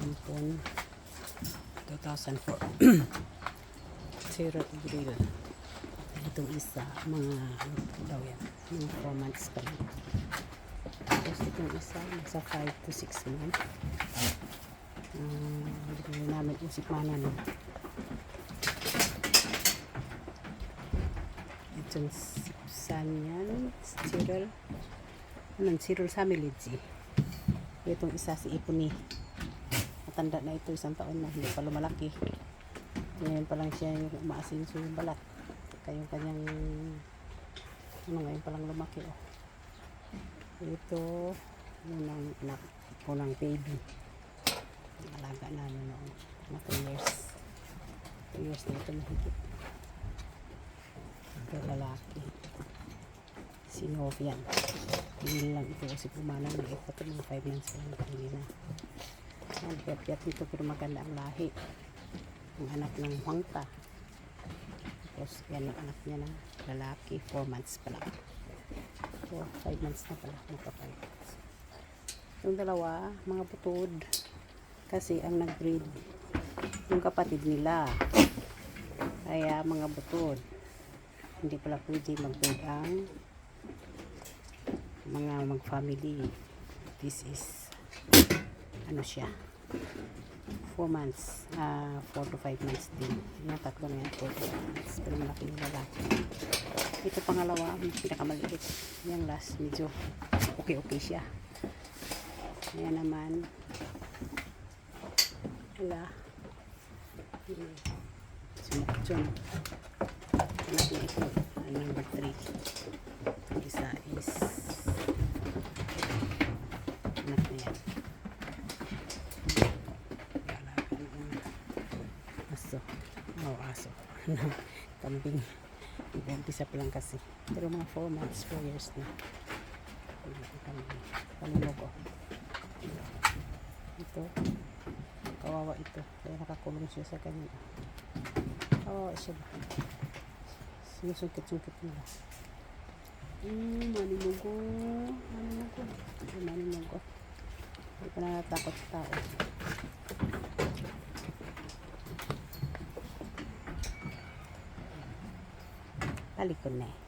Ampon 2004. Zero grill. Itong isa, mga ano daw yan, mga 4 months pa lang. Tapos itong isa, nasa 5 to 6 months. Hindi namin usip mana, no? Itong san yan, Cyril Samilidji. Itong isa si Ipuni. Matanda na ito, 1 taon na, hindi pa lumalaki. Ngayon pa lang siya yung umaasinso yung balat. Yung kanyang ngayon pa lang lumaki, oh. Ito unang anak, unang baby, alaga namin noon na 2 years na ito mahigit. Ito lalaki, si Novian. Hindi lang ito kasi pumanan na ito mga 5 months lang kanina. Ang piyat-piyat nito pero maganda ang lahi. Ang anak ng Huangta. Tapos yan ang anak niya na lalaki, 4 months pa lang. So 5 months na pala, magpa 5 months. Yung dalawa, mga butod. Kasi ang nag-breed yung kapatid nila. Kaya mga butod. Hindi pala pwede mag-breed ang mga mag-family. This is ano siya, 4 months, 4 to 5 months din. Yung tatlo na yan, 4 to 5 months. Pero malaki yung lalaki. Ito pangalawa, pinakamaliit. Yung last, medyo okay siya. Ayan naman. Wala. Sumakchon. Anak na ito. Number 3. Ang isa is anak na yan. Aso. Kambing. Umpisa pa lang kasi. Pero mga 4 months, 4 years na. Kambing. Palinog, oh. Ito. Kawawa ito. Kaya nakakulong siya sa kanya. Kawawa siya ba? Sinusungkit-sungkit nila. Manimugo. Manimugo. Hindi pa natatakot sa tao. Balik ko na eh.